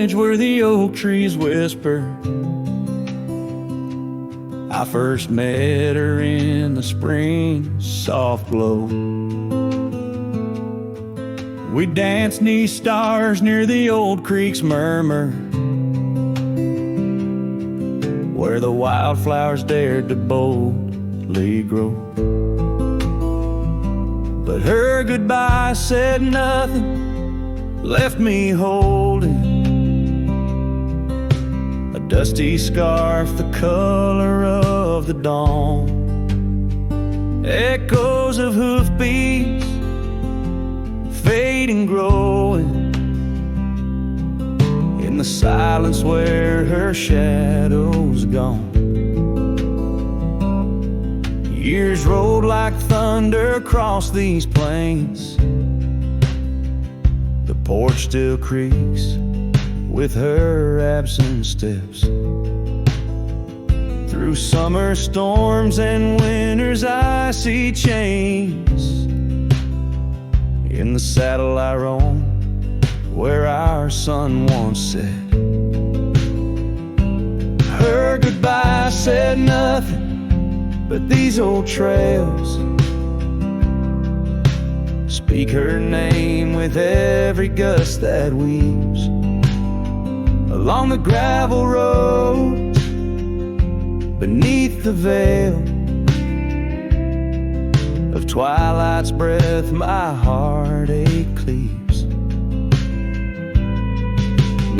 village where the oak trees whisper. I first met her in the spring soft glow. We danced 'neath stars near the old creek's murmur, where the wildflowers dared to boldly grow. But her goodbye said nothing, left me holding a dusty scarf the color of the dawn. Echoes of hoofbeats, fading, growing in the silence where her shadow's gone. Years rolled like thunder across these plains. The porch still creaks with her absent steps. Through summer storms and winter's icy chains, in the saddle I roam where our sun once set. Her goodbye said nothing, but these old trails speak her name with every gust that weaves along the gravel roads beneath the veil of twilight's breath. My heartache cleaves.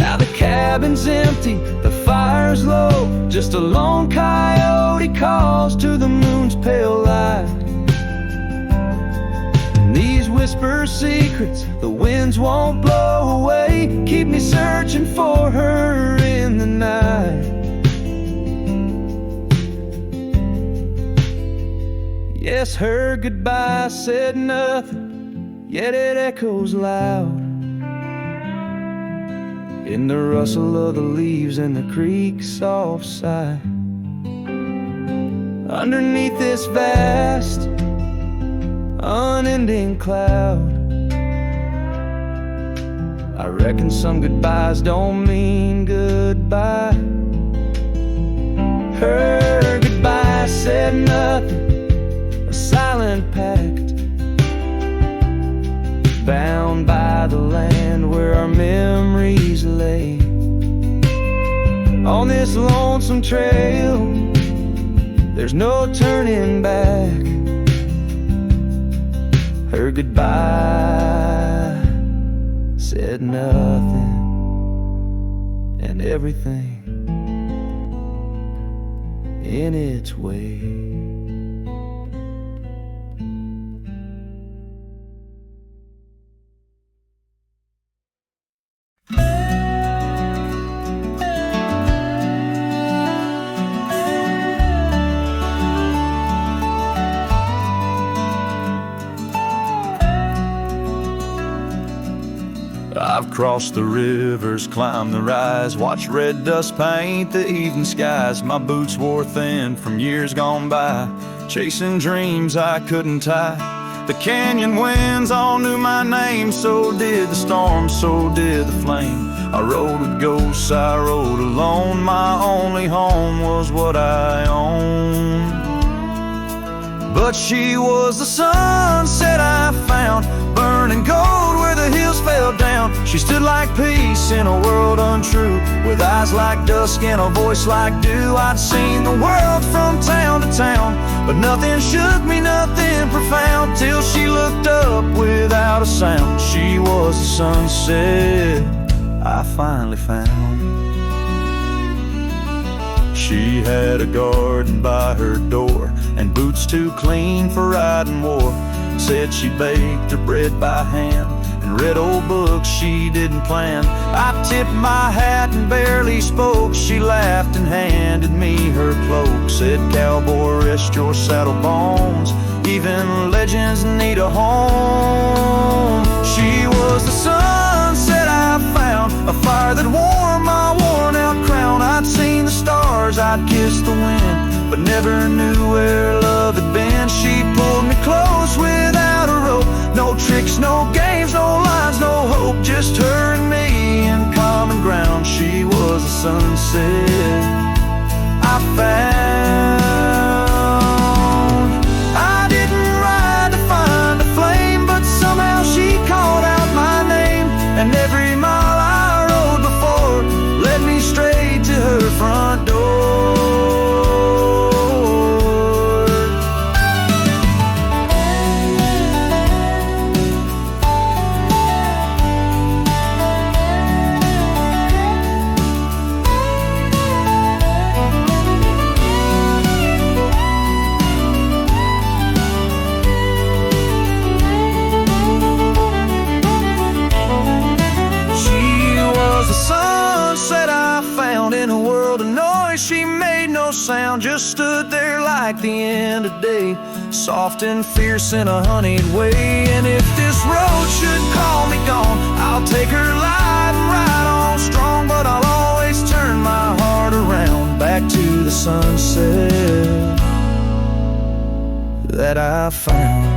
Now the cabin's empty, the fire's low, just a lone coyote calls to the moon's pale light. And these whisper secrets the winds won't blow away, keep me searching for her in the night. Yes, her goodbye said nothing, yet it echoes loud in the rustle of the leaves and the creek's soft sigh. Underneath this vast, unending cloud, I reckon some goodbyes don't mean goodbye. Her goodbye said nothing, a silent pact, bound by the land where our memories lay. On this lonesome trail, there's no turning back. Her goodbye said nothing, and everything in its way. I've crossed the rivers, climbed the rise, watched red dust paint the evening skies. My boots wore thin from years gone by, chasing dreams I couldn't tie. The canyon winds all knew my name, so did the storm, so did the flame. I rode with ghosts, I rode alone, my only home was what I owned. But she was the sunset I found, burning gold where the hills fell down. She stood like peace in a world untrue, with eyes like dusk and a voice like dew. I'd seen the world from town to town, but nothing shook me, nothing profound, till she looked up without a sound. She was the sunset I finally found. She had a garden by her door, and boots too clean for riding war. Said she baked her bread by hand, and read old books she didn't plan. I tipped my hat and barely spoke. She laughed and handed me her cloak. Said, cowboy, rest your saddle bones, even legends need a home. She was the sunset I found, a fire that warmed my worn out crown. I'd seen the stars, I'd kissed the wind, but never knew where love had been. She pulled me close without a rope, no tricks, no games, no lines, no hope, just her and me in common ground. sunset I found. I didn't ride to find a flame, but somehow she called out my name, and every mile I rode before led me straight to her front door. She made no sound, just stood there like the end of day, soft and fierce in a honeyed way. And if this road should call me gone, I'll take her light and ride on strong. But I'll always turn my heart around back to the sunset that I found.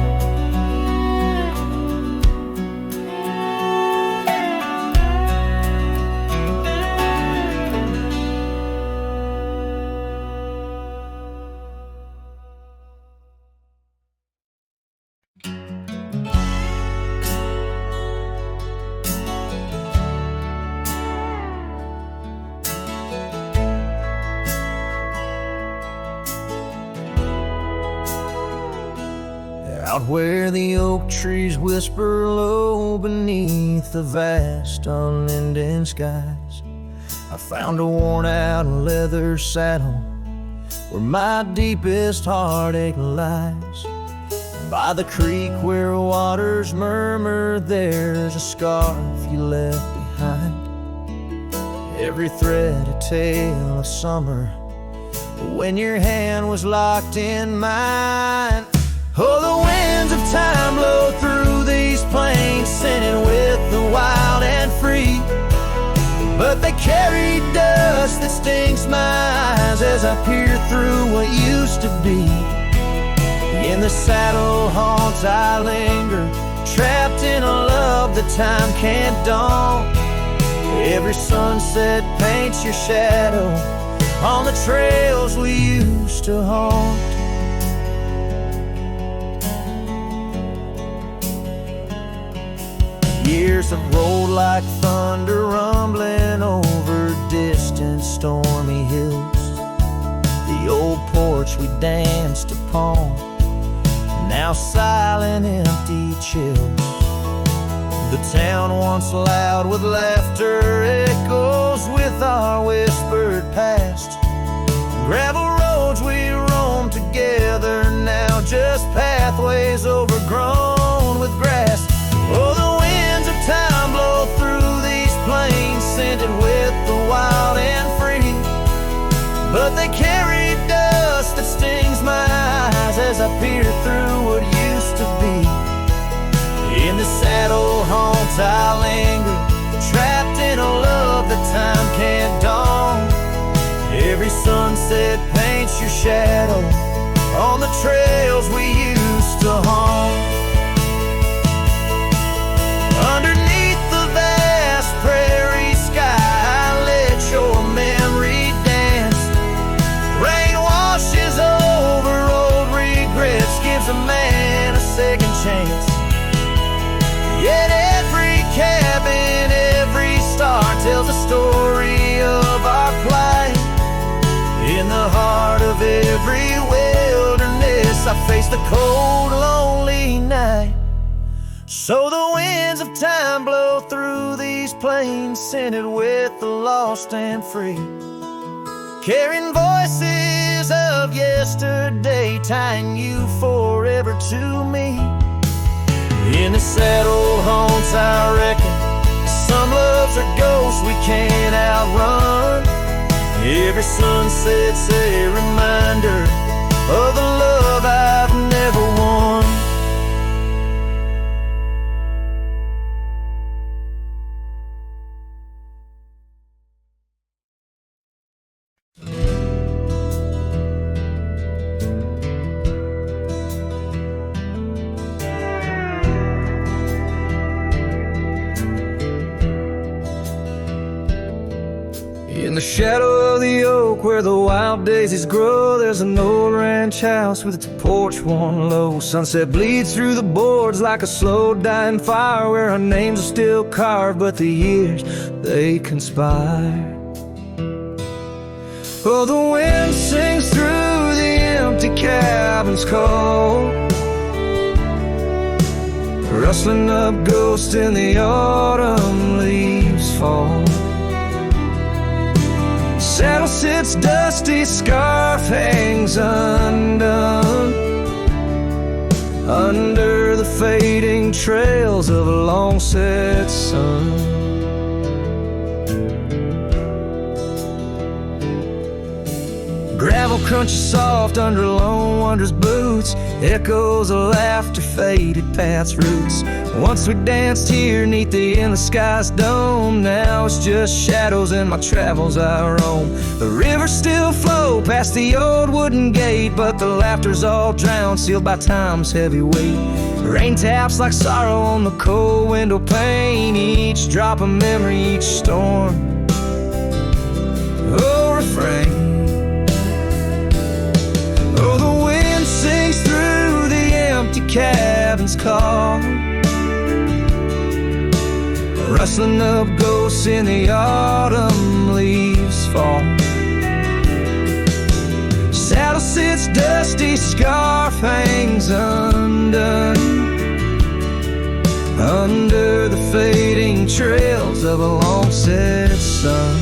Out where the oak trees whisper low beneath the vast unending skies, I found a worn-out leather saddle where my deepest heartache lies. By the creek where waters murmur, there's a scarf you left behind. Every thread a tale of summer when your hand was locked in mine. Oh, the winds of time blow through these plains, scented with the wild and free. But they carry dust that stings my eyes as I peer through what used to be. In the saddle haunts I linger, trapped in a love that time can't dawn. Every sunset paints your shadow on the trails we used to haunt. Years have rolled like thunder, rumbling over distant stormy hills. The old porch we danced upon, now silent, empty chills. The town once loud with laughter echoes with our whispered past. Gravel roads we roamed together, now just pathways overgrown with grass. Oh, the winds of time blow through these plains, scented with the wild and free. But they carry dust that stings my eyes as I peer through what used to be. In the saddle haunts I linger, trapped in a love that time can't dawn. Every sunset paints your shadow on the trails we used to haunt. Underneath the vast prairie sky, let your memory dance. Rain washes over old regrets, gives a man a second chance. Yet every cabin, every star tells a story of our plight. In the heart of every wilderness, I face the cold, lonely night. So the winds of time blow through these plains, scented with the lost and free, carrying voices of yesterday, tying you forever to me. In the saddle haunts I reckon, some loves are ghosts we can't outrun. Every sunset's a reminder of the love I've never won. In the shadow of the oak where the wild daisies grow, there's an old ranch house with its porch worn low. Sunset bleeds through the boards like a slow dying fire, where our names are still carved but the years, they conspire. Oh, the wind sings through the empty cabin's call, rustling up ghosts in the autumn leaves fall. Saddle sits dusty, scarf hangs undone, under the fading trails of a long set sun. Gravel crunches soft under lone wanderer's boots, echoes of laughter faded past roots. Once we danced here neath the endless sky's dome, now it's just shadows in my travels I roam. The rivers still flow past the old wooden gate, but the laughter's all drowned, sealed by time's heavy weight. Rain taps like sorrow on the cold window pane, each drop a memory, each storm. Oh, refrain. Oh, the wind sings through the empty cabin's call, rustling up ghosts in the autumn leaves fall. Saddle sits dusty, scarf hangs undone, under the fading trails of a long set sun.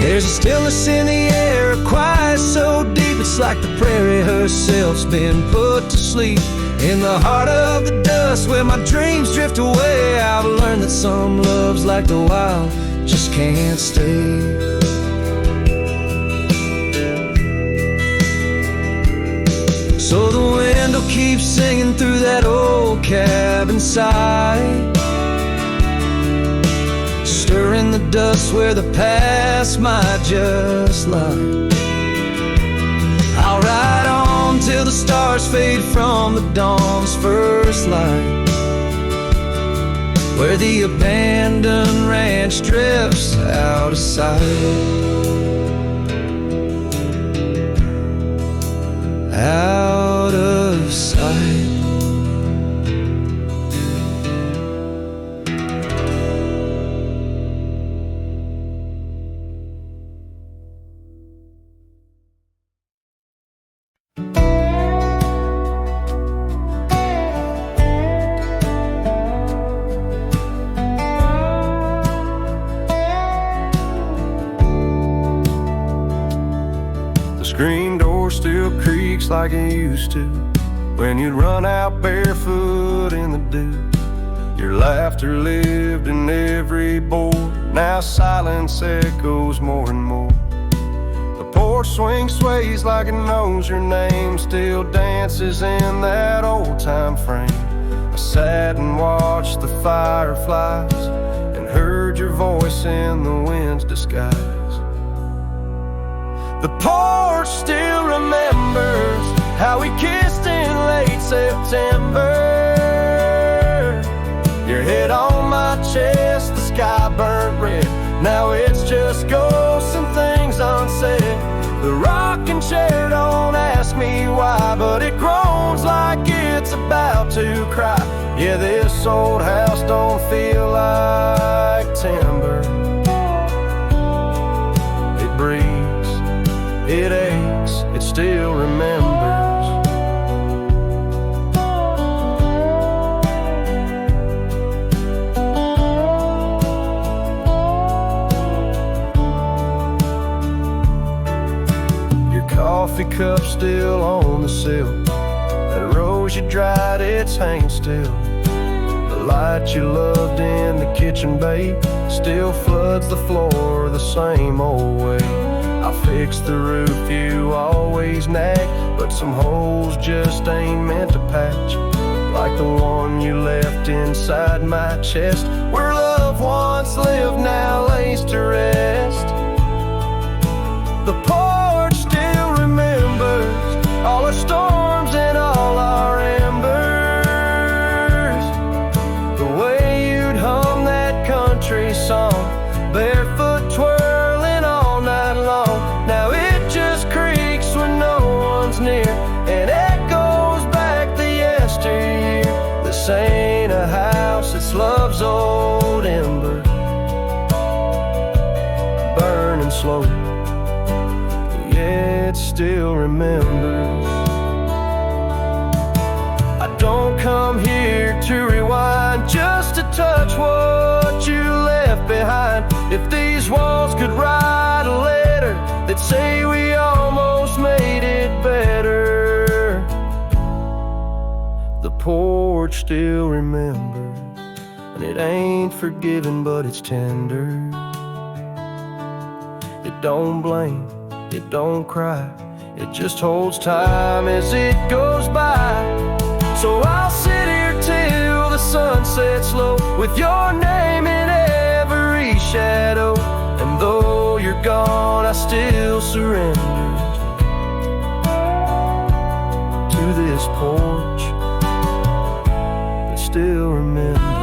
There's a stillness in the air, a quiet so deep it's like the prairie herself's been put to sleep. In the heart of the dust where my dreams drift away, I've learned that some loves like the wild just can't stay. So the wind will keep singing through that old cabin side, stirring the dust where the past might just lie. I'll ride on till the stars fade from the dawn's first light, where the abandoned ranch drifts out of sight. Out of sight. Screen door still creaks like it used to when you'd run out barefoot in the dew. Your laughter lived in every board, now silence echoes more and more. The porch swing sways like it knows your name, still dances in that old time frame. I sat and watched the fireflies and heard your voice in the wind's disguise. The porch still remembers how we kissed in late September. Your head on my chest, the sky burnt red. Now it's just ghosts and things unsaid. The rocking chair don't ask me why, but it groans like it's about to cry. Yeah, this old house don't feel like timber. It breathes, it aches, it still remembers. Your coffee cup still on the sill, that rose you dried, it's hanging still. The light you loved in the kitchen, babe, still floods the floor the same old way. I fixed the roof you always nag, but some holes just ain't meant to patch. like the one you left inside my chest, where love once lived now lays to rest. The porch still remembers all our storms and all our embers, the way you'd hum that country song, barefoot twirling all night long. Now it just creaks when no one's near and echoes back the yesteryear. This ain't a house, it's love's old ember, burning slow. It still remembers. I don't come here to rewind, just to touch what you left behind. If these walls could write a letter, they'd say we almost made it better. The porch still remembers, and it ain't forgiving, but it's tender. It don't blame, it don't cry, it just holds time as it goes by. So I'll sit here till the sun sets low, with your name in every shadow. And though you're gone, I still surrender to this porch that still remembers.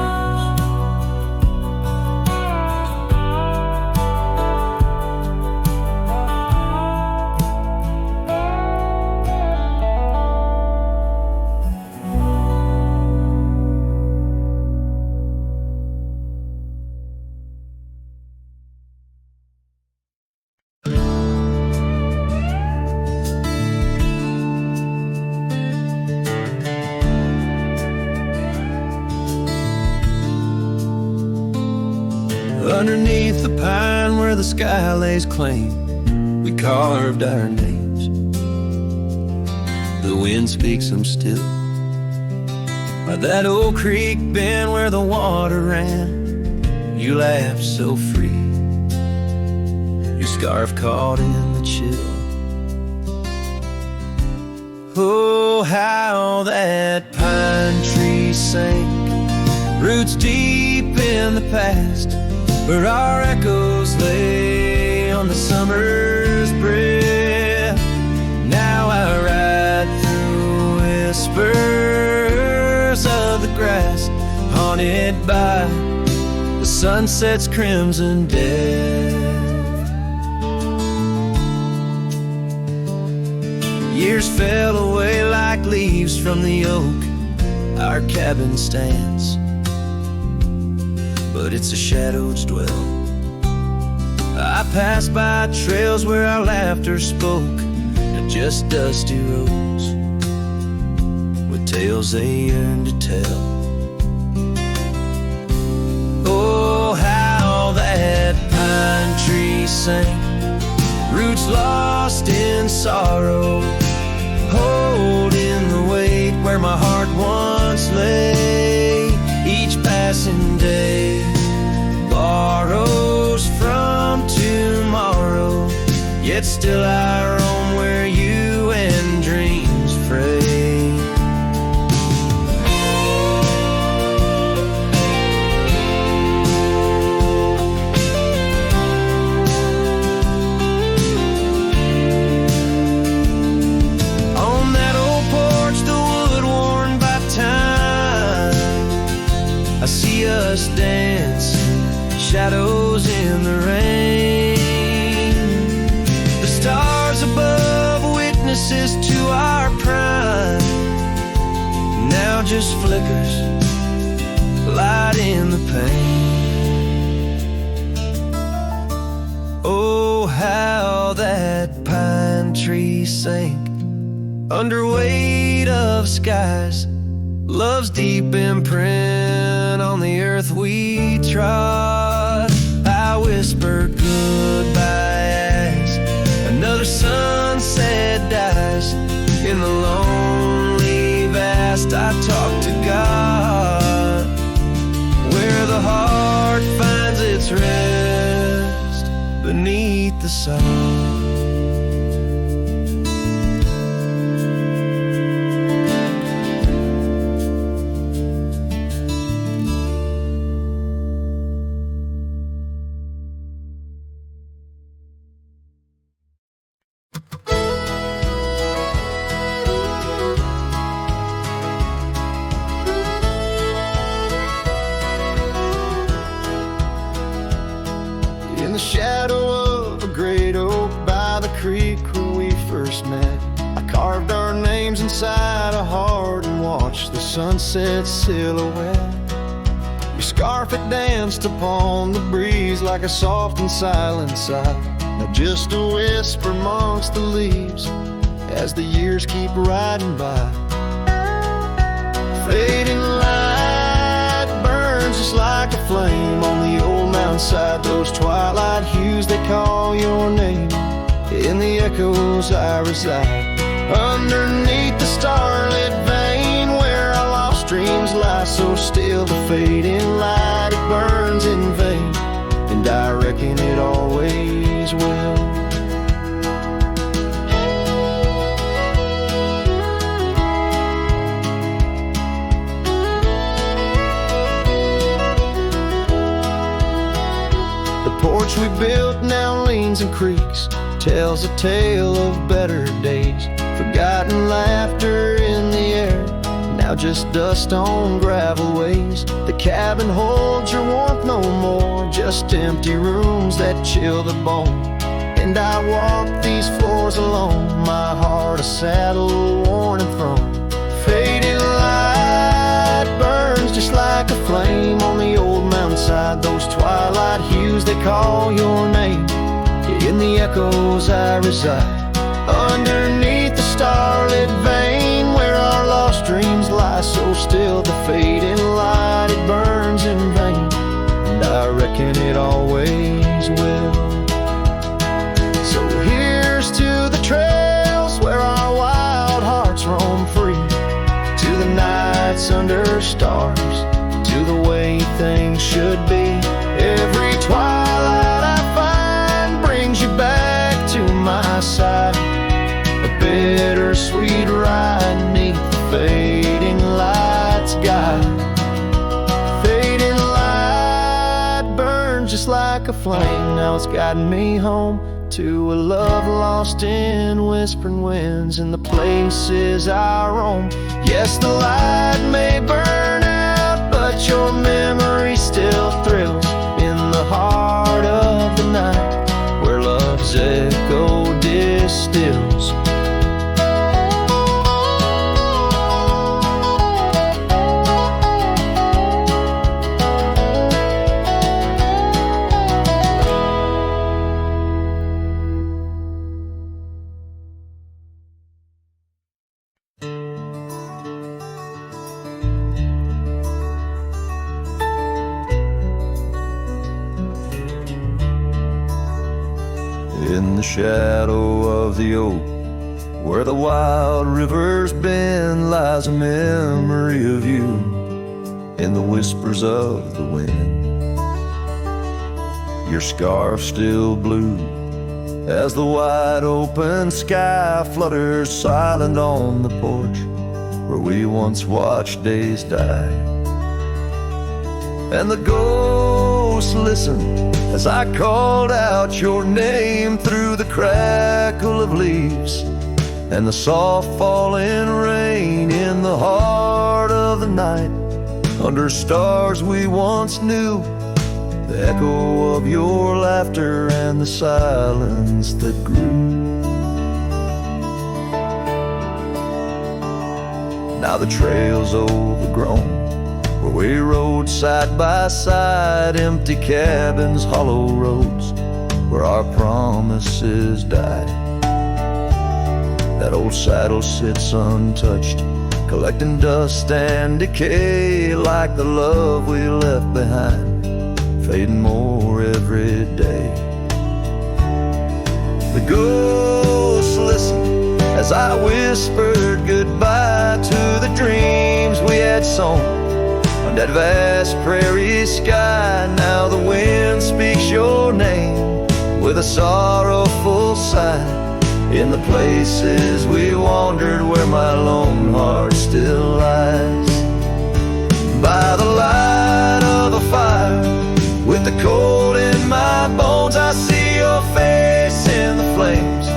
Underneath the pine where the sky lays claim, we carved our names. The wind speaks them still. By that old creek bend where the water ran, you laughed so free, your scarf caught in the chill. Oh, how that pine tree sank, roots deep in the past, where our echoes lay on the summer's breath. Now I ride through whispers of the grass, haunted by the sunset's crimson death. Years fell away like leaves from the oak our cabin stands, but it's a shadow's dwell. I passed by trails where our laughter spoke, and just dusty roads with tales they yearn to tell. Oh, how that pine tree sank, roots lost in sorrow, holding the weight where my heart once lay. Each passing day borrows from tomorrow, yet still I roam where you and dreams fray. On that old porch, the wood worn by time, I see us dancing, shadows in the rain. The stars above, witnesses to our prime, now just flickers, light in the pain. Oh, how that pine tree sank under weight of skies, love's deep imprint on the earth we trod. I whisper goodbye as another sunset dies. In the lonely vast I talk to God, where the heart finds its rest beneath the sun. the shadow of a great oak by the creek where we first met, I carved our names inside a heart and watched the sunset silhouette. Your scarf had danced upon the breeze like a soft and silent sigh, now just a whisper amongst the leaves as the years keep riding by. Fading light burns just like a flame on the old mountainside. Those twilight hues, they call your name. In the echoes I reside, underneath the starlit vein where our lost dreams lie so still. The fading light, it burns in vain, and I reckon it always will. The porch we built now leans and creaks, tells a tale of better days. Forgotten laughter in the air, now just dust on gravel ways. The cabin holds your warmth no more, just empty rooms that chill the bone. And I walk these floors alone, my heart a saddle worn and thrown. Faded light burns just like a flame on the old mountainside. Those twilight hues, they call your name. In the echoes I reside, underneath the starlit vein where our lost dreams lie so still. The fading light, it burns in vain, and I reckon it always will. So here's to the trails where our wild hearts roam free, to the nights under stars, to the way things should be. Every twilight I find brings you back to my side, a bittersweet ride neath the fading light's guide. Fading light burns just like a flame, now it's guiding me home to a love lost in whispering winds in the places I roam. Yes, the light may burn out, but your memory still thrills in the heart of the night where love's echo distills. In the shadow of the oak, where the wild river's bend, lies a memory of you in the whispers of the wind. Your scarf still blue as the wide open sky flutters silent on the porch where we once watched days die. And the ghosts listened as I called out your name through the crackle of leaves and the soft falling rain. In the heart of the night, under stars we once knew, the echo of your laughter and the silence that grew. Now the trail's overgrown, where we rode side by side, empty cabins, hollow roads, where our promises died. That old saddle sits untouched, collecting dust and decay, like the love we left behind, fading more every day. The ghosts listened as I whispered goodbye to the dreams we had sown on that vast prairie sky. Now the wind speaks your name with a sorrowful sigh in the places we wandered where my lone heart still lies. By the light of a fire, with the cold in my bones, I see your face in the flames,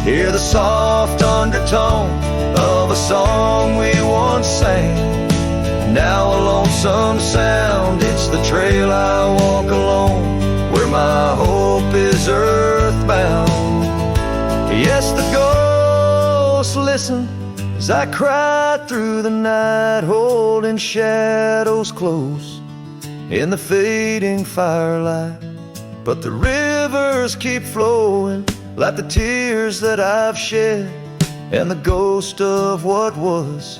hear the soft undertone of a song we once sang. Now a lonesome sound, it's the trail I walk alone, where my hope listen as I cried through the night, holding shadows close in the fading firelight. But the rivers keep flowing like the tears that I've shed, and the ghost of what was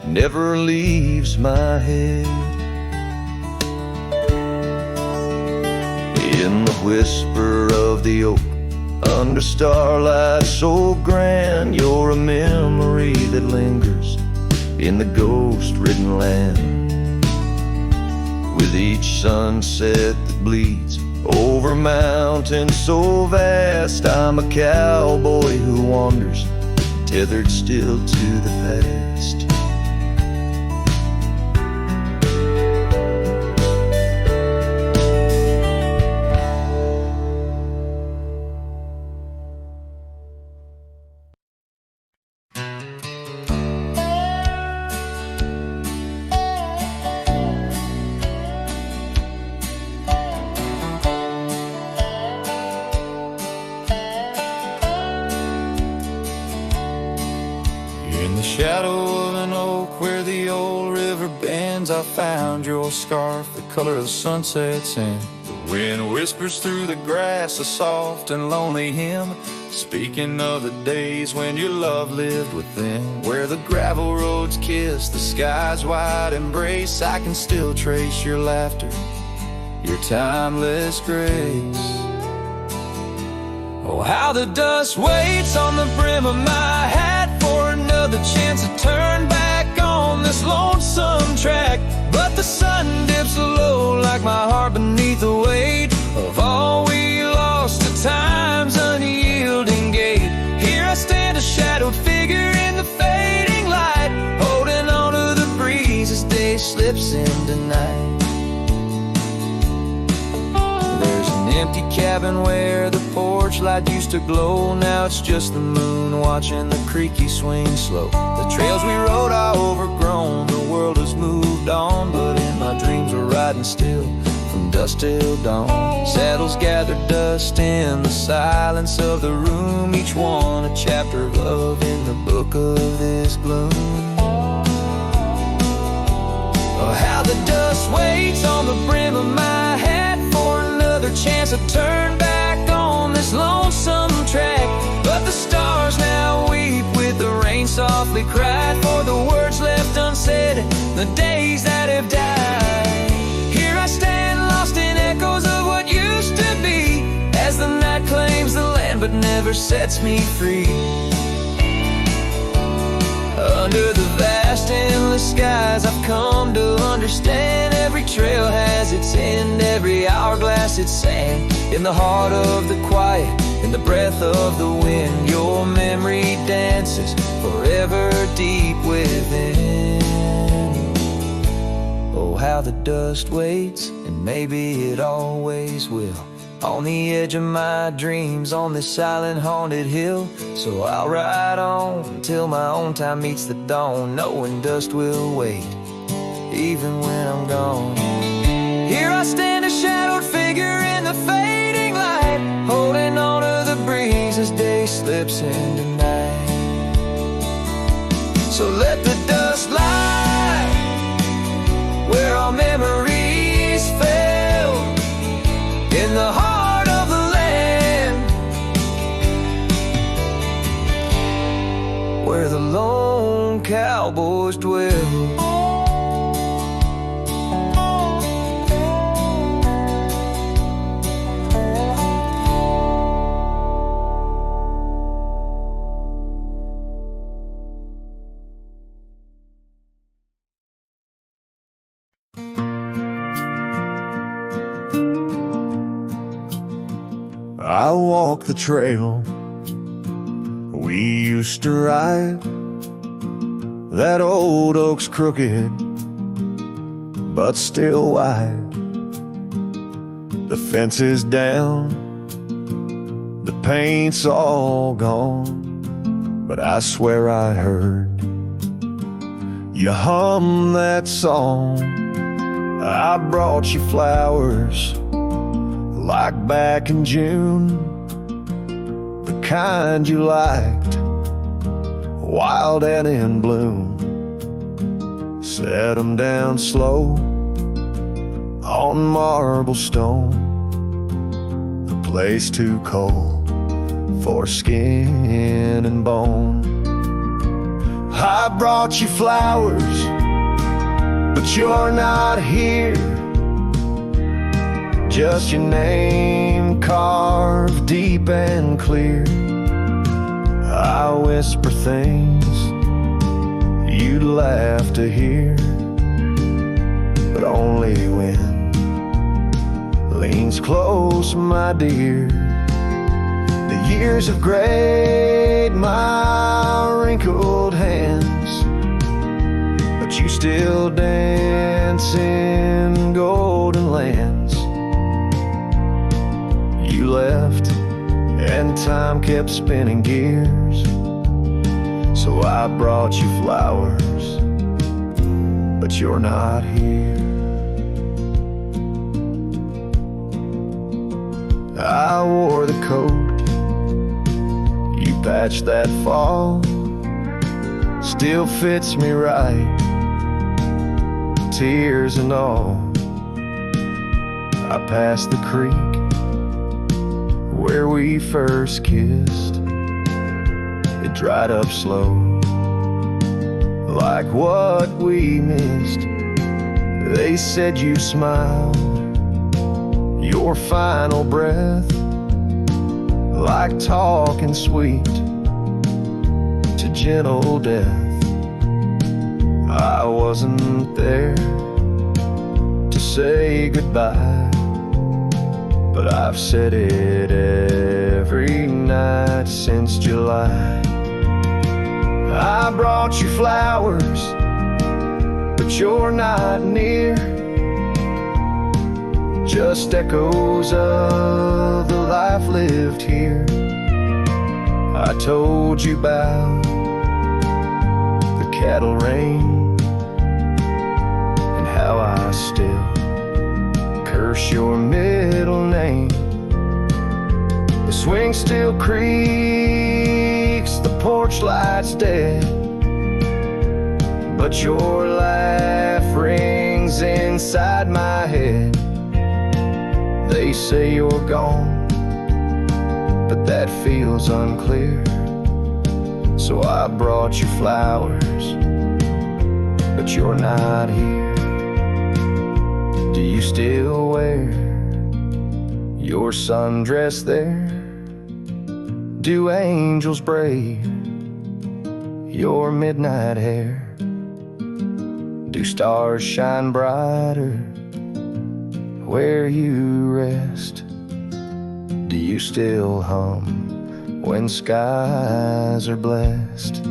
never leaves my head. In the whisper of the oak, under starlight so grand, you're a memory that lingers in the ghost-ridden land. With each sunset that bleeds over mountains so vast, I'm a cowboy who wanders, tethered still to the past. Shadow of an oak where the old river bends, I found your scarf, the color of the sunsets, and the wind whispers through the grass, a soft and lonely hymn, speaking of the days when your love lived within. Where the gravel roads kiss the sky's wide embrace, I can still trace your laughter, your timeless grace. Oh, how the dust waits on the brim of my hat for another chance to turn back on this lonesome track. But the sun dips low like my heart beneath the weight of all we lost to time's unyielding gate. Here I stand, a shadowed figure in the fading light, holding on to the breeze as day slips into night. There's an empty cabin where the porch light used to glow. Now it's just the moon watching the creaky swing slow. The trails we rode are overgrown, the world has moved on, but in my dreams we're riding still from dusk till dawn. Saddles gather dust in the silence of the room, each one a chapter of love in the book of this gloom. Oh, how the dust waits on the brim of my hat for another chance to turn back on this lonesome track. But the stars now weep with the rain softly cried for the words left unsaid, the days that have died. Here I stand lost in echoes of what used to be, as the night claims the land but never sets me free. Under the vast endless skies I've come to understand, every trail has its end, every hourglass its sand. In the heart of the quiet, in the breath of the wind, your memory dances forever deep within. Oh, how the dust waits, and maybe it always will, on the edge of my dreams, on this silent haunted hill. So I'll ride on until my own time meets the dawn, knowing dust will wait, even when I'm gone. Here I stand, a shadowed figure in the fading light, holding on to the breeze as day slips into night. So let the dust lie where our memories fell, in the heart of the land, where the lone cowboys dwell. I walk the trail we used to ride. That old oak's crooked, but still wide. The fence is down, the paint's all gone, but I swear I heard you hum that song. I brought you flowers like back in June, the kind you liked wild and in bloom. Set 'em down slow on marble stone, a place too cold for skin and bone. I brought you flowers, but you're not here. Just your name carved deep and clear. I whisper things you'd laugh to hear, but only when leans close, my dear. The years have grayed my wrinkled hands, but you still dance in golden lands. You left and time kept spinning gears, so I brought you flowers, but you're not here. I wore the coat you patched that fall, still fits me right, tears and all. I passed the creek where we first kissed. It dried up slow, like what we missed. They said you smiled, your final breath, like talking sweet to gentle death. I wasn't there to say goodbye, but I've said it every night since July. I brought you flowers, but you're not near. Just echoes of the life lived here. I told you about the cattle rain and how I still curse your middle name. The swing still creaks, the porch light's dead, but your laugh rings inside my head. They say you're gone, but that feels unclear. So I brought you flowers, but you're not here. Do you still wear your sundress there? Do angels braid your midnight hair? Do stars shine brighter where you rest? Do you still hum when skies are blessed?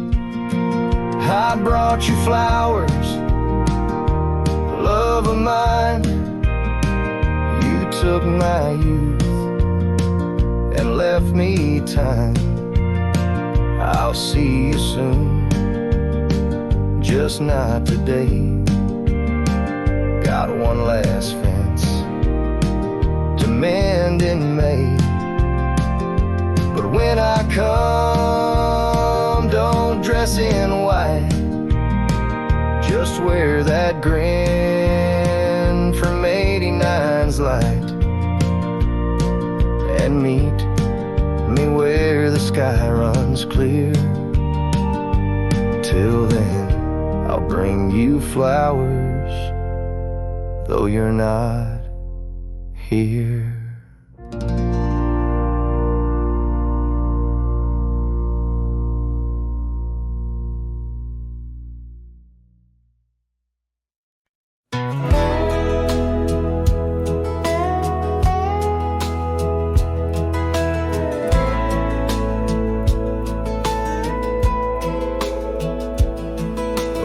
I brought you flowers, love of mine. You took my youth and left me time. I'll see you soon, just not today. Got one last fence to mend in May, but when I come, don't dress in white. Just wear that grin from 89's light, and meet me where the sky runs clear. Till then, I'll bring you flowers, though you're not here.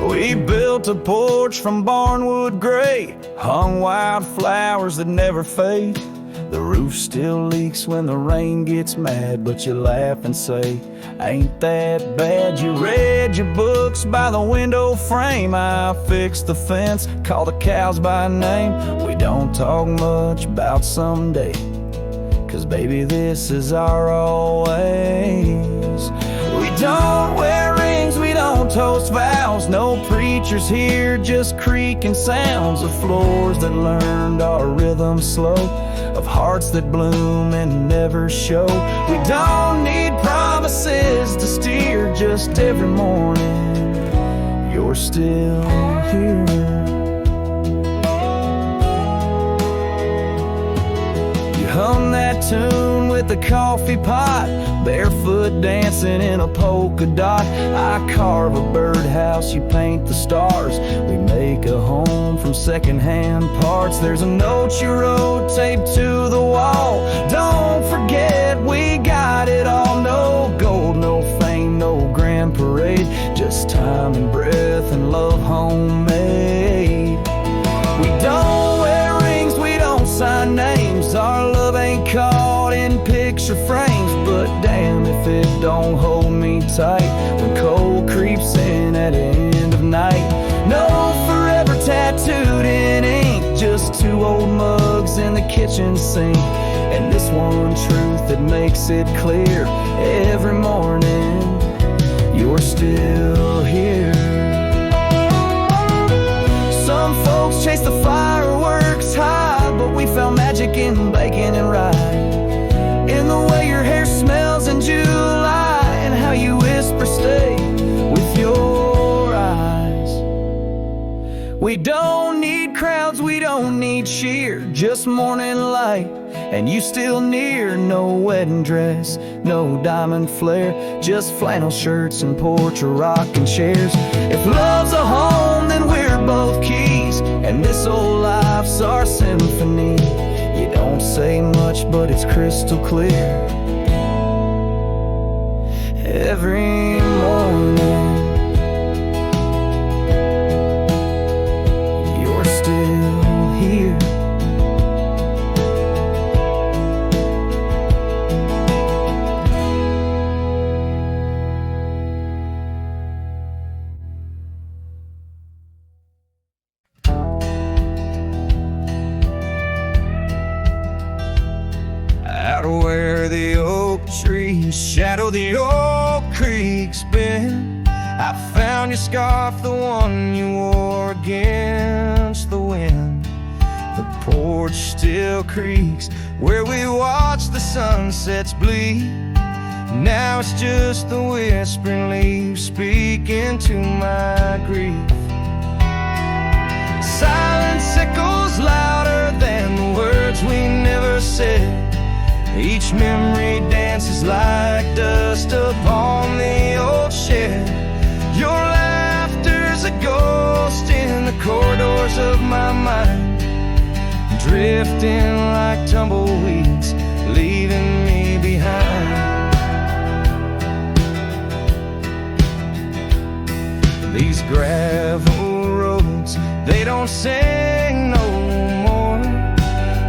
We built a porch from barnwood gray, hung wildflowers that never fade. The roof still leaks when the rain gets mad, but you laugh and say, ain't that bad? You read your books by the window frame. I fixed the fence, called the cows by name. We don't talk much about someday, 'cause baby, this is our always. We don't wear rings, we don't toast vows, no preachers here, just creaking sounds of floors that learned our rhythm slow, of hearts that bloom and never show. We don't need promises to steer, just every morning you're still here. Hum that tune with the coffee pot, barefoot dancing in a polka dot. I carve a birdhouse, you paint the stars. We make a home from secondhand parts. There's a note you wrote taped to the wall. Don't forget we got it all. No gold, no fame, no grand parade, just time and breath and love homemade. We don't wear rings, we don't sign names. Our love ain't caught in picture frames, but damn if it don't hold me tight when cold creeps in at the end of night. No forever tattooed in ink, just two old mugs in the kitchen sink, and this one truth that makes it clear every morning you're still here. Some folks chase the fireworks high, but we found magic in bacon and rye, in the way your hair smells in July, and how you whisper stay with your eyes. We don't need crowds, we don't need cheer, just morning light and you still near. No wedding dress, no diamond flare, just flannel shirts and porch or rocking chairs. If love's a home, then we're both keys, and this old life's our symphony. You don't say much, but it's crystal clear every morning you're still here. Out where the oak trees shadow the old creek's bend, I found your scarf, the one you wore against the wind. The porch still creaks where we watch the sunsets bleed. Now it's just the whispering leaves speaking to my grief. Silence echoes louder than the words we never said. Each memory dances like dust upon the old shed. Your laughter's a ghost in the corridors of my mind, drifting like tumbleweeds, leaving me behind. These gravel roads, they don't sing no more,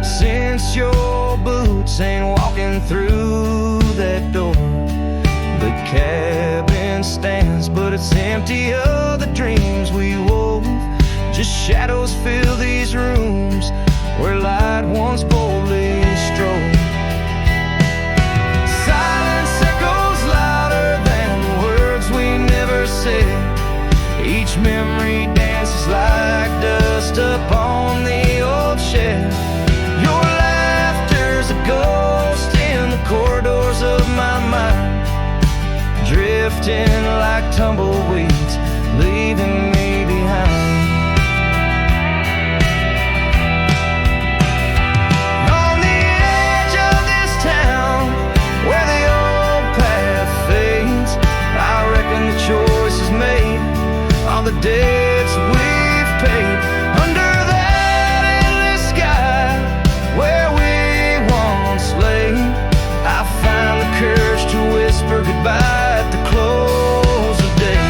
since your boots ain't walking through that door. The cabin stands, but it's empty of the dreams we wove. Just shadows fill these rooms where light once boldly strode. Silence echoes louder than the words we never said. Each memory dances like dust upon the old shed. Your laughter's a ghost in the corridors of my mind, drifting like tumbleweeds, leaving me behind. On the edge of this town, where the old path fades, I reckon the choice is made, all the debts we've paid. Under that endless sky where we once lay, I find the courage to whisper goodbye at the close of day.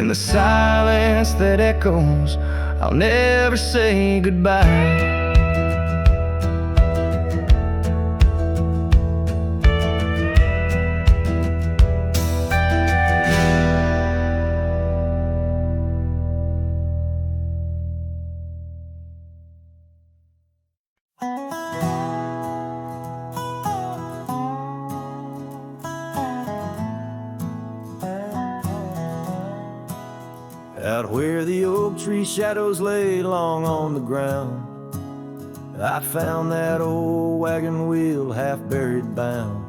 In the silence that echoes, I'll never say goodbye. Out where the oak tree shadows lay long on the ground, I found that old wagon wheel half buried bound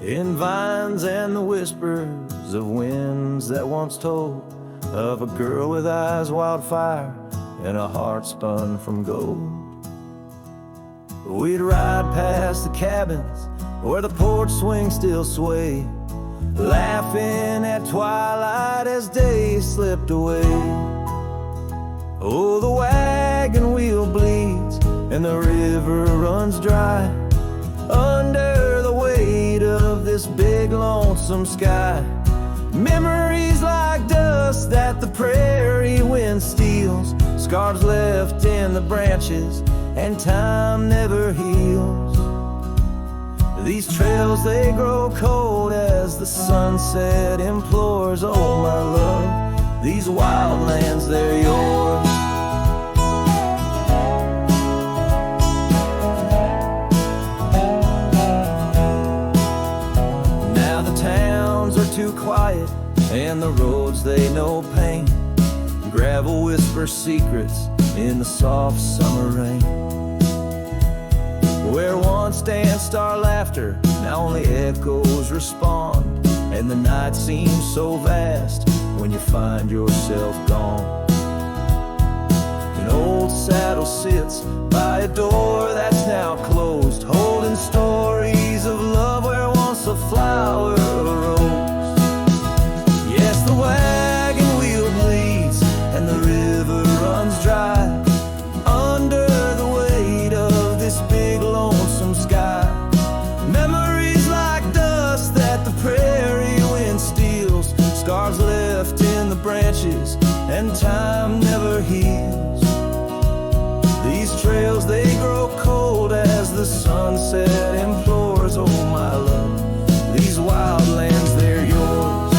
in vines and the whispers of winds that once told of a girl with eyes wildfire and a heart spun from gold. We'd ride past the cabins where the porch swings still sway, laughing at twilight as days slipped away. Oh, the wagon wheel bleeds and the river runs dry under the weight of this big lonesome sky. Memories like dust that the prairie wind steals, scars left in the branches and time never heals. These trails, they grow cold as the sunset implores. Oh, my love, these wild lands, they're yours. Now the towns are too quiet and the roads, they know pain. Gravel whispers secrets in the soft summer rain. Where once danced our laughter, now only echoes respond, and the night seems so vast when you find yourself gone. An old saddle sits by a door that's now closed, holding stories of love where once a flower arose. Yes, the wagon wheel bleeds and the river runs dry under the weight of this big lonesome sky. Memories like dust that the prairie wind steals, scars left in the branches and time never heals. These trails, they grow cold as the sunset implores. Oh, my love, these wild lands, they're yours.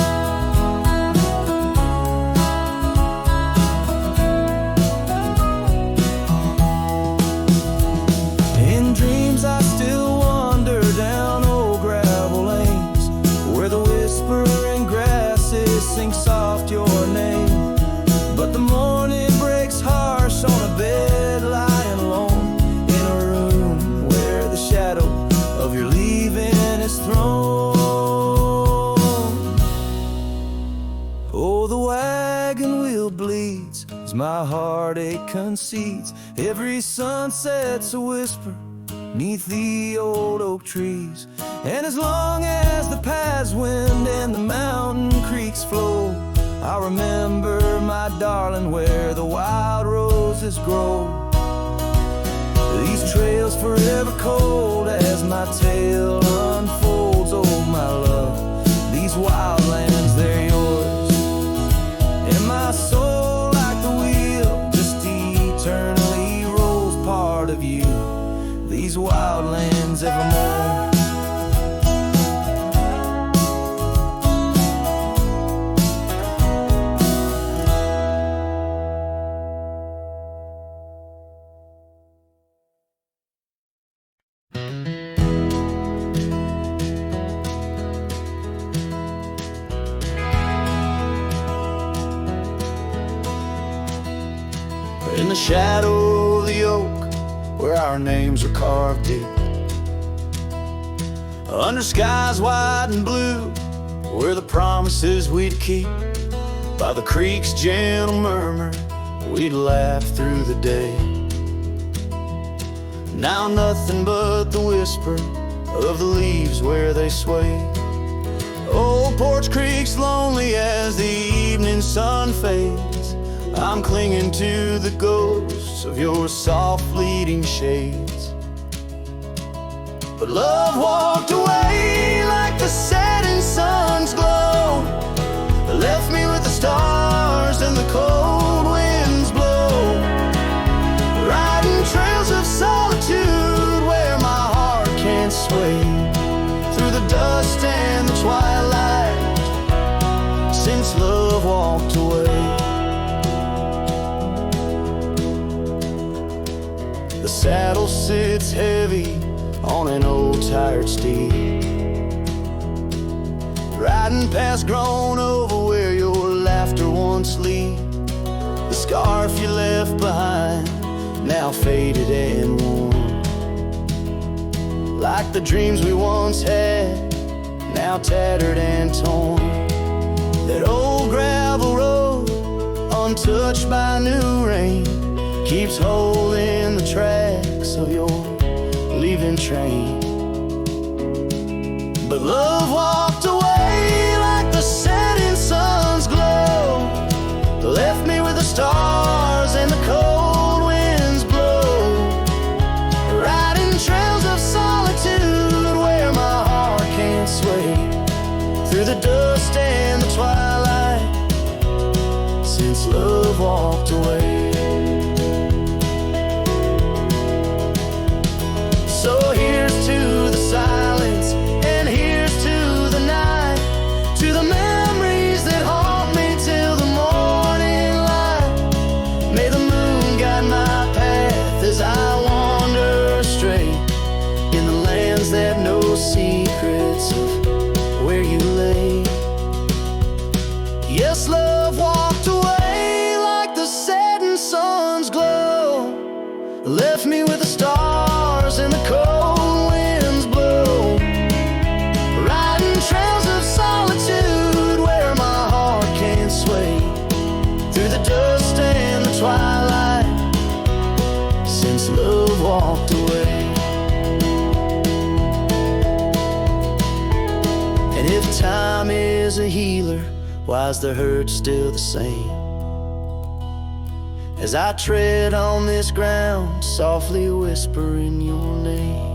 In dreams I still wander down old gravel lanes, where the whispering grasses sing soft your name. But the morning breaks harsh on a bed lying alone, in a room where the shadow of your leaving is thrown. Oh, the wagon wheel bleeds as my heartache concedes. Every sunset's a whisper neath the old oak trees, and as long as the paths wind and the mountain creeks flow, I'll remember, my darling, where the wild roses grow. These trails forever cold as my tale unfolds. Oh, my love, these wild lands, they're yours. And my soul, like the wheel, just eternally rolls part of you. These wild lands evermore. In the shadow of the oak, where our names are carved deep, under skies wide and blue, were the promises we'd keep. By the creek's gentle murmur, we'd laugh through the day. Now nothing but the whisper of the leaves where they sway. Old Porch Creek's lonely as the evening sun fades. I'm clinging to the ghosts of your soft fleeting shades. But love walked away like the setting sun's glow, left me stars and the cold winds blow, riding trails of solitude where my heart can't sway, through the dust and the twilight, since love walked away. The saddle sits heavy on an old tired steed, riding past grown over where your laughter once lead. The scarf you left behind, now faded and worn, like the dreams we once had, now tattered and torn. That old gravel road, untouched by new rain, keeps holding the tracks of your leaving train. But love walked away like the setting sun's glow, left me with the stars and the cold winds blow, riding trails of solitude where my heart can't sway, through the dust and the twilight, since love walked away. So here's to the silence, and here's to the night, to the memories that haunt me till the morning light. May the moon guide my path as I wander astray, in the lands that know secrets of where you lay. Yes, love walked away like the setting sun's glow, left me with the stars and the cold winds blow, riding trails of solitude where my heart can't sway, through the dust and the twilight, since love walked away. And if time is a healer, why's the hurt still the same? As I tread on this ground, softly whispering your name.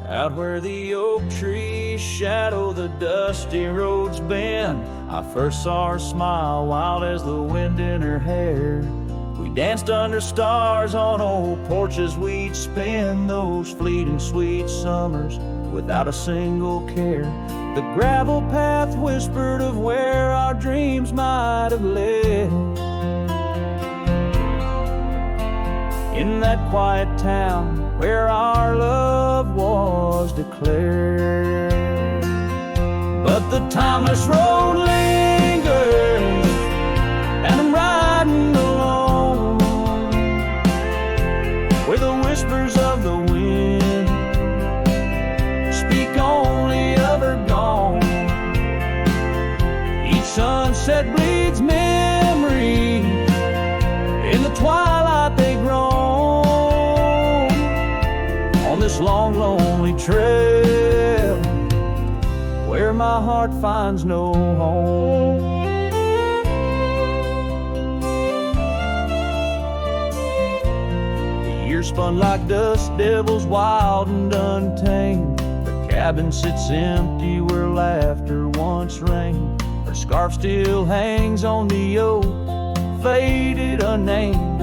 Out where the oak trees shadow the dusty roads bend, I first saw her smile wild as the wind in her hair. We danced under stars on old porches, we'd spend those fleeting sweet summers without a single care. The gravel path whispered of where our dreams might have led. In that quiet town where our love was declared. But the timeless road lingers, and I'm riding alone, where the whispers of the wind speak only of her gone. Each sunset bleeds memory, in the twilight they groan, on this long, lonely trail where my heart finds no home. The years spun like dust devils, wild and untamed. The cabin sits empty where laughter once reigned. Her scarf still hangs on the oak, faded, unnamed,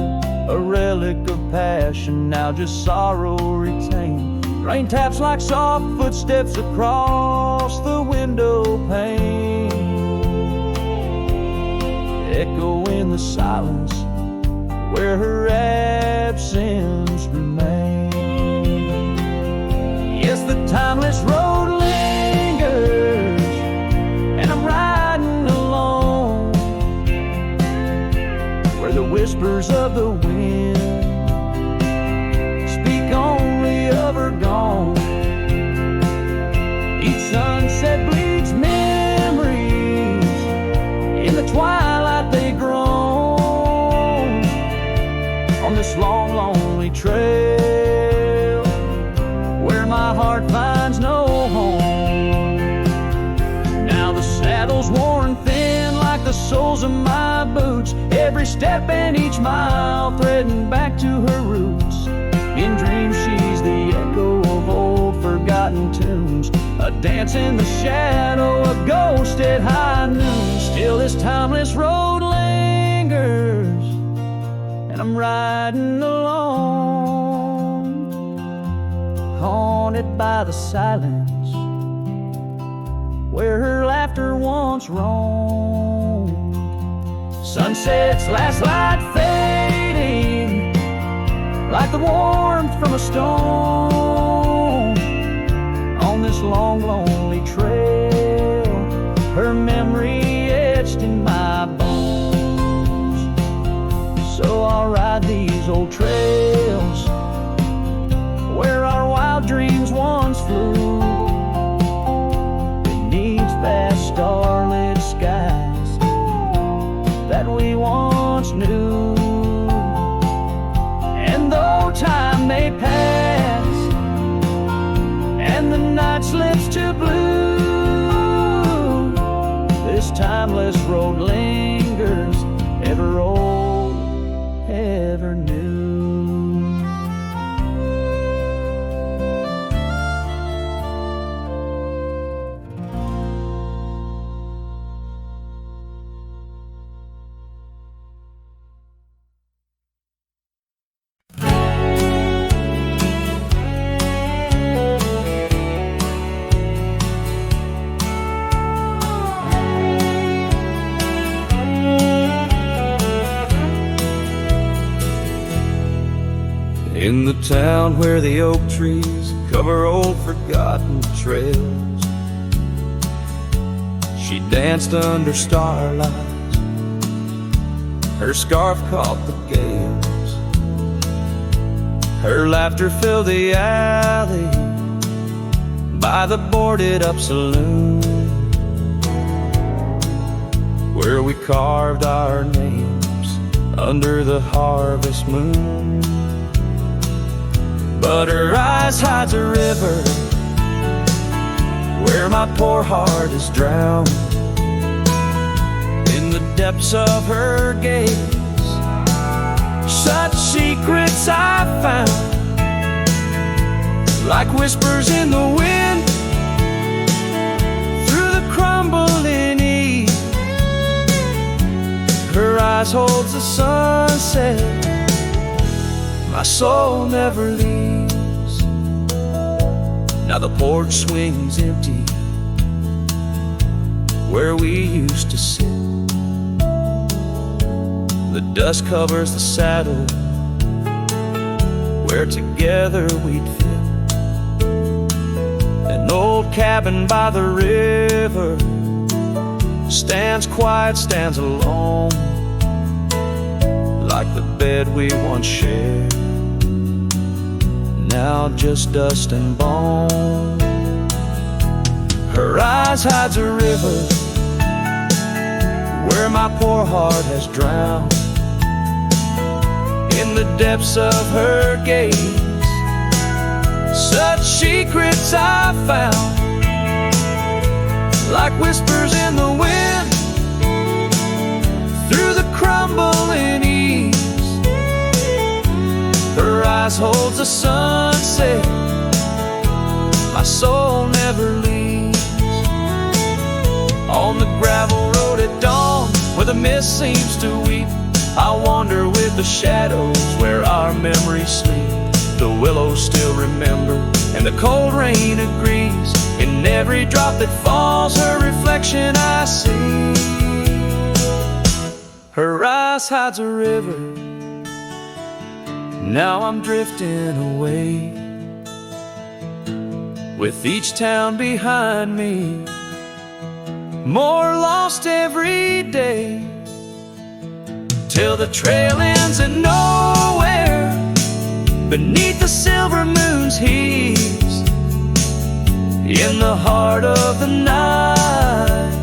a relic of passion, now just sorrow retained. Rain taps like soft footsteps across the window pane, echo in the silence where her absence remains. Yes, the timeless road lingers, and I'm riding alone, where the whispers of the wind speak only of her gone. Each sunset bleeds memories, in the twilight they groan, on this long, lonely trail saddle's worn thin like the soles of my boots. Every step and each mile threading back to her roots. In dreams she's the echo of old forgotten tunes, a dance in the shadow, a ghost at high noon. Still this timeless road lingers, and I'm riding alone, haunted by the silence where her laughter once roamed. Sunset's last light fading like the warmth from a stone. On this long, lonely trail, her memory etched in my bones. So I'll ride these old trails where our wild dreams once flew, vast starlit skies that we once knew. And though time may pass and the night slips to blue, this timeless road lingers, ever old, ever new. In the town where the oak trees cover old forgotten trails, she danced under starlight, her scarf caught the gales. Her laughter filled the alley by the boarded up saloon, where we carved our names under the harvest moon. But her eyes hides a river where my poor heart is drowned. In the depths of her gaze, such secrets I found, like whispers in the wind through the crumbling eve. Her eyes holds the sunset, my soul never leaves. Now the porch swings empty where we used to sit. The dust covers the saddle where together we'd fit. An old cabin by the river stands quiet, stands alone, like the bed we once shared, now just dust and bone. Her eyes hides a river where my poor heart has drowned. In the depths of her gaze, such secrets I found, like whispers in the wind through the crumbling eaves. Her eyes holds the sunset, my soul never leaves. On the gravel road at dawn, where the mist seems to weep, I wander with the shadows where our memories sleep. The willows still remember, and the cold rain agrees. In every drop that falls, her reflection I see. Her eyes hides a river, now I'm drifting away, with each town behind me, more lost every day, till the trail ends at nowhere, beneath the silver moon's heaves. In the heart of the night,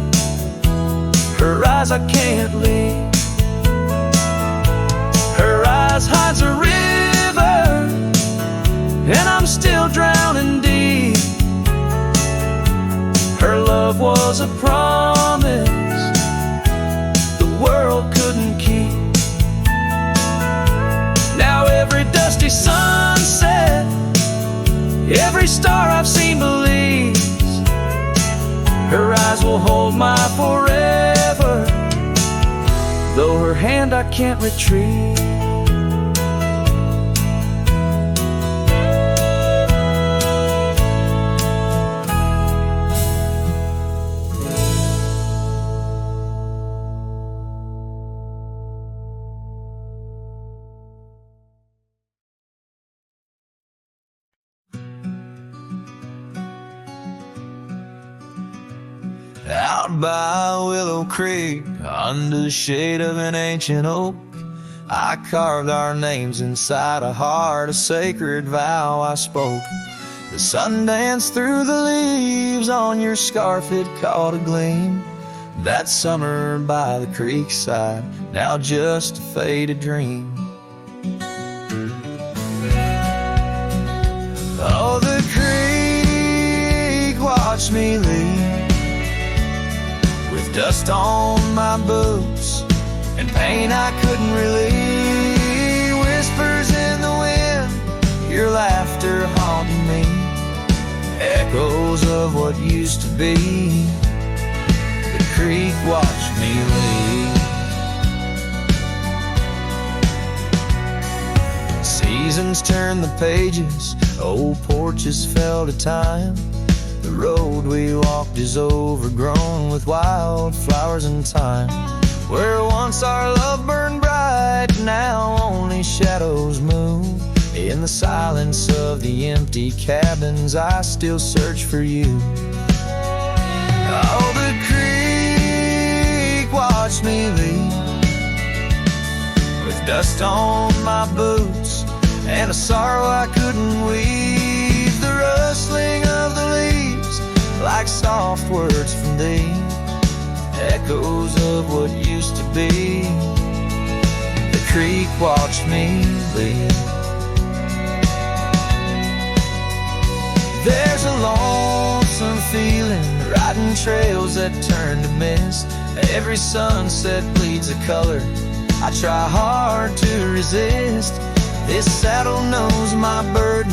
her eyes I can't leave. Her eyes hides a river, and I'm still drowning deep. Her love was a promise world couldn't keep. Now every dusty sunset, every star I've seen believes her eyes will hold my forever, though her hand I can't retrieve. Out by Willow Creek, under the shade of an ancient oak, I carved our names inside a heart, a sacred vow I spoke. The sun danced through the leaves on your scarf, it caught a gleam. That summer by the creek side, now just a faded dream. Oh, the creek watched me leave, with dust on my boots and pain I couldn't relieve. Whispers in the wind, your laughter haunting me, echoes of what used to be. The creek watched me leave. Seasons turn the pages, old porches fell to time. The road we walked is overgrown with wildflowers and thyme. Where once our love burned bright, now only shadows move. In the silence of the empty cabins, I still search for you. Oh, the creek watched me leave, with dust on my boots and a sorrow I couldn't weave. The rustling of the leaves, like soft words from thee, echoes of what used to be. The creek watched me leave. There's a lonesome feeling, riding trails that turn to mist. Every sunset bleeds a color I try hard to resist. This saddle knows my burden,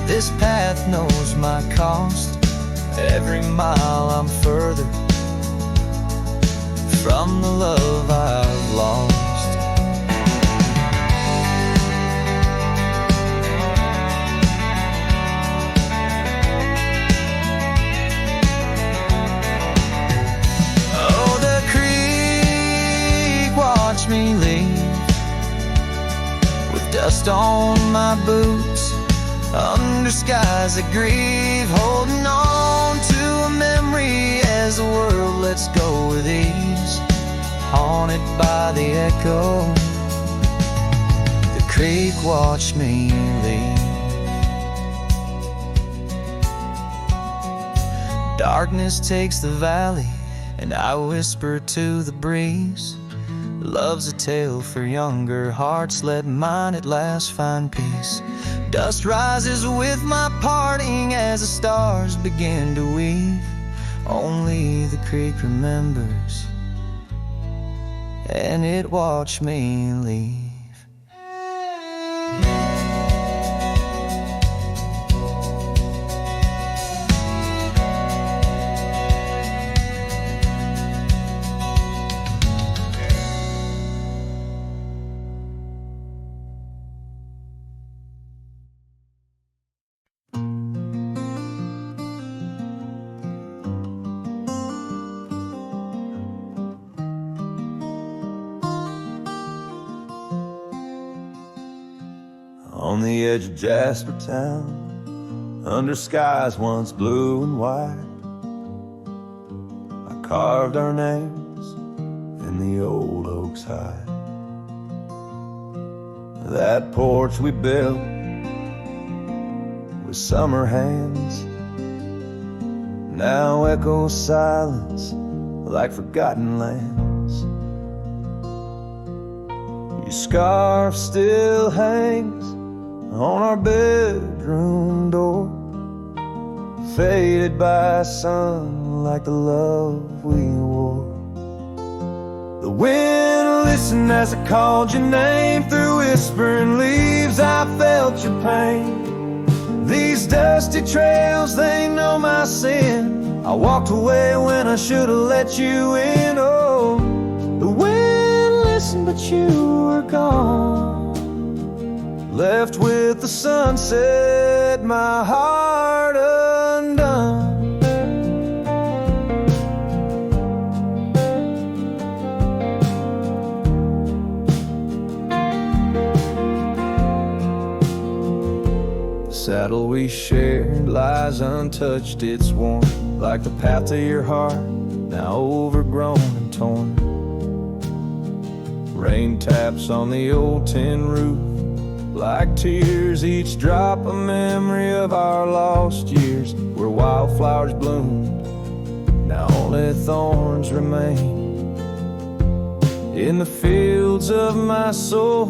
this path knows my cost. Every mile I'm further from the love I've lost. Oh, the creek watched me leave, with dust on my boots, under skies that grieve, holding on to a memory as the world lets go with ease, haunted by the echo. The creek watched me leave. Darkness takes the valley, and I whisper to the breeze, love's a tale for younger hearts, let mine at last find peace. Dust rises with my parting as the stars begin to weave. Only the creek remembers, and it watched me leave. On the edge of Jasper Town, under skies once blue and white, I carved our names in the old oak's hide. That porch we built with summer hands now echoes silence like forgotten lands. Your scarf still hangs on our bedroom door, faded by sun like the love we wore. The wind listen as I called your name. Through whispering leaves I felt your pain. These dusty trails, they know my sin. I walked away when I should've let you in. Oh, the wind listened but you were gone. Left with the sunset, my heart undone. The saddle we shared lies untouched, it's worn like the path of your heart, now overgrown and torn. Rain taps on the old tin roof like tears, each drop a memory of our lost years, where wildflowers bloomed, now only thorns remain. In the fields of my soul,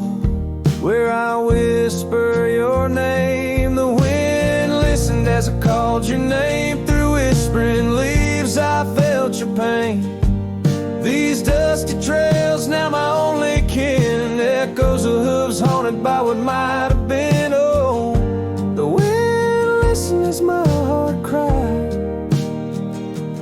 where I whisper your name, the wind listened as I called your name. Through whispering leaves I felt your pain. These dusty trails, now my only kin, echoes of hooves haunted by what might have been. Oh, the wind listened as my heart cried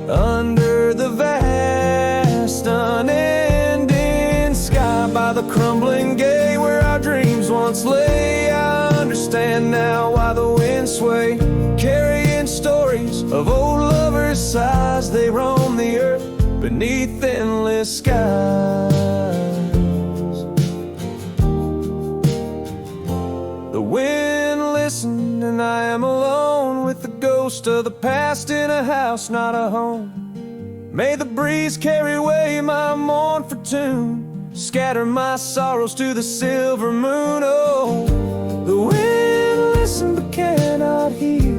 under the vast unending sky, by the crumbling gate where our dreams once lay. I understand now why the wind swayed, carrying stories of old lovers' sighs. They roam the earth beneath endless skies. The wind listened and I am alone with the ghost of the past in a house, not a home. May the breeze carry away my mournful tune, scatter my sorrows to the silver moon. Oh, the wind listened but cannot hear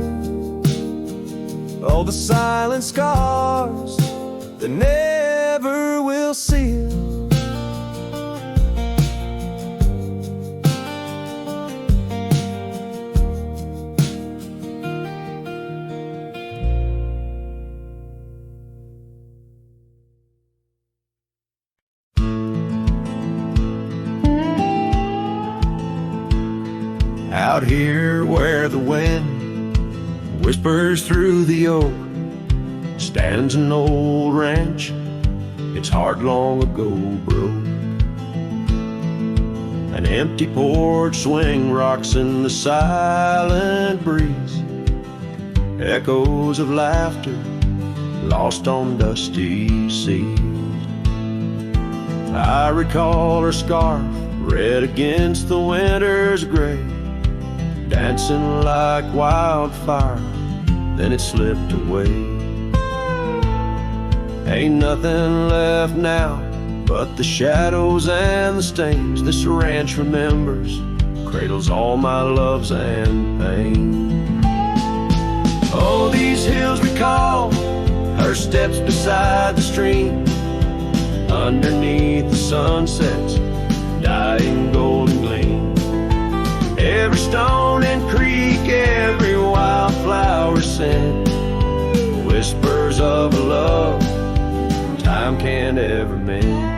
all the silent scars that never will seal. Out here where the wind whispers through the oak, stands an old ranch, its heart long ago broke. An empty porch swing rocks in the silent breeze, echoes of laughter lost on dusty seas. I recall her scarf red against the winter's gray, dancing like wildfire, then it slipped away. Ain't nothing left now but the shadows and the stains. This ranch remembers, cradles all my loves and pain. Oh, these hills recall her steps beside the stream, underneath the sunset's dying golden gleam. Every stone and creek, every wildflower scent, whispers of a love time can't ever mend.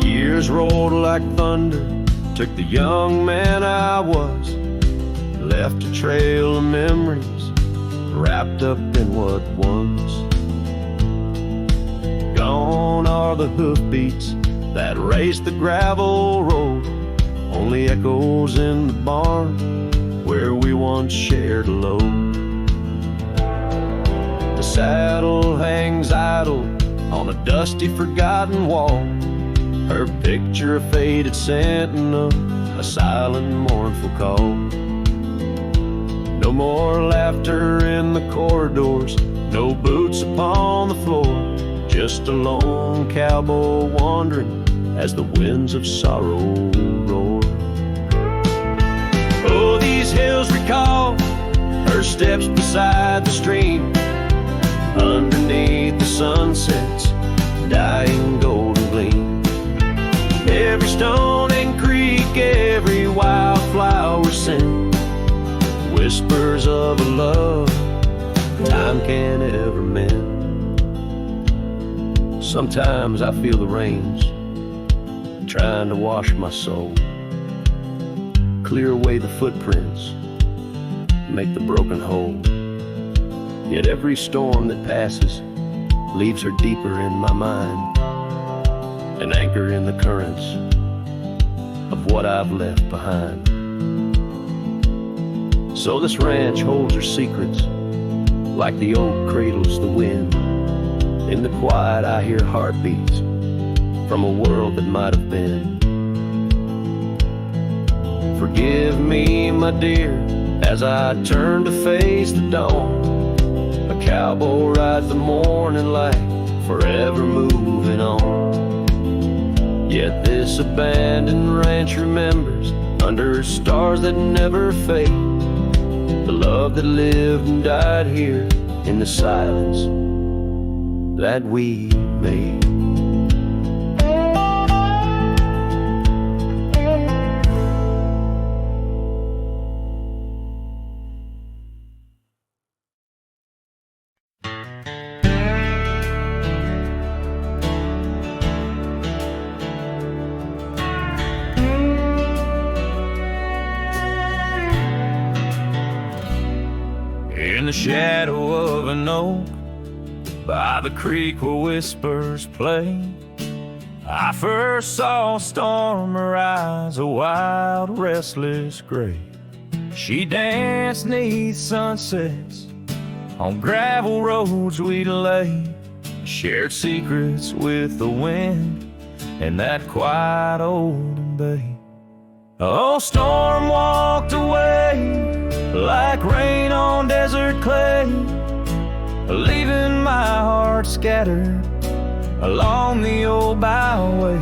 Years rolled like thunder, took the young man I was, left a trail of memories wrapped up in what was. Gone are the hoofbeats that raced the gravel road, only echoes in the barn where we once shared a load. The saddle hangs idle on a dusty forgotten wall, her picture a faded sentinel, a silent mournful call. No more laughter in the corridors, no boots upon the floor, just a lone cowboy wandering as the winds of sorrow roar. Oh, these hills recall her steps beside the stream, underneath the sunset's dying golden gleam. Every stone and creek, every wildflower scent, whispers of a love time can't ever mend. Sometimes I feel the rains trying to wash my soul, clear away the footprints, make the broken whole. Yet every storm that passes leaves her deeper in my mind, an anchor in the currents of what I've left behind. So this ranch holds her secrets, like the oak cradles the wind. In the quiet I hear heartbeats from a world that might have been. Forgive me, my dear, as I turn to face the dawn. A cowboy rides the morning light, forever moving on. Yet this abandoned ranch remembers, under stars that never fade, the love that lived and died here in the silence that we made. In the shadow of an oak, by the creek where whispers play, I first saw a storm arise, a wild, restless gray. She danced 'neath sunsets on gravel roads we'd lay, shared secrets with the wind in that quiet old bay. Oh, storm walked away like rain on desert clay, leaving my heart scattered along the old byway.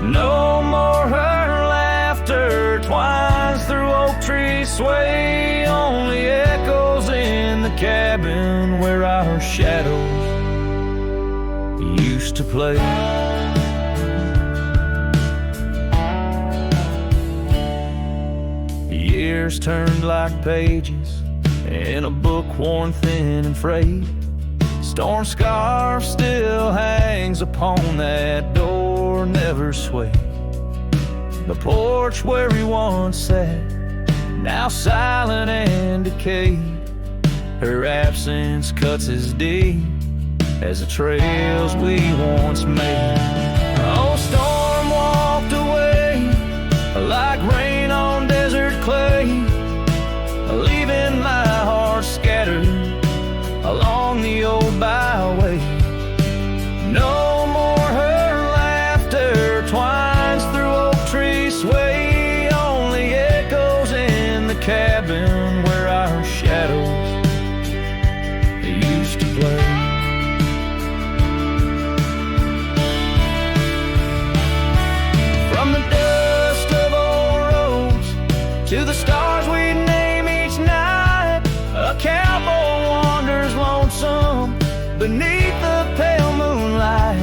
No more her laughter twines through oak tree sway, only echoes in the cabin where our shadows used to play. Years turned like pages in a book worn thin and frayed. Storm scarf still hangs upon that door, never swayed. The porch where we once sat, now silent and decayed. Her absence cuts as deep as the trails we once made. Oh, storm walked away like rain on desert clay, leaving my heart scattered along the old byway. No more her laughter twines through oak tree sway, only echoes in the cabin where our shadows used to play. From the dust of old roads to the stars we name each night, a cowboy wanders lonesome beneath the pale moonlight,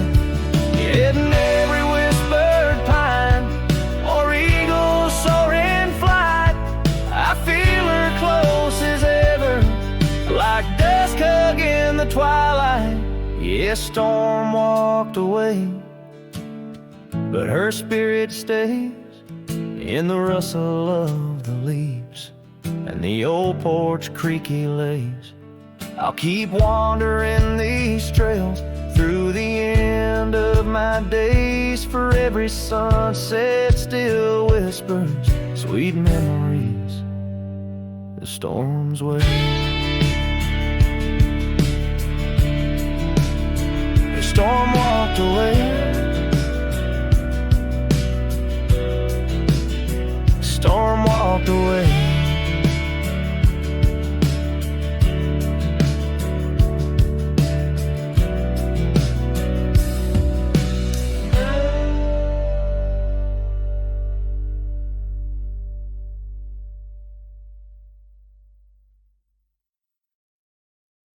hitting every whispered pine or eagle soar in flight. I feel her close as ever, like dusk hugging the twilight. Yes, storm walked away, but her spirit stays in the rustle of the leaves and the old porch creaky lays. I'll keep wandering these trails through the end of my days, for every sunset still whispers sweet memories the storm's way. The storm walked away, storm walked away.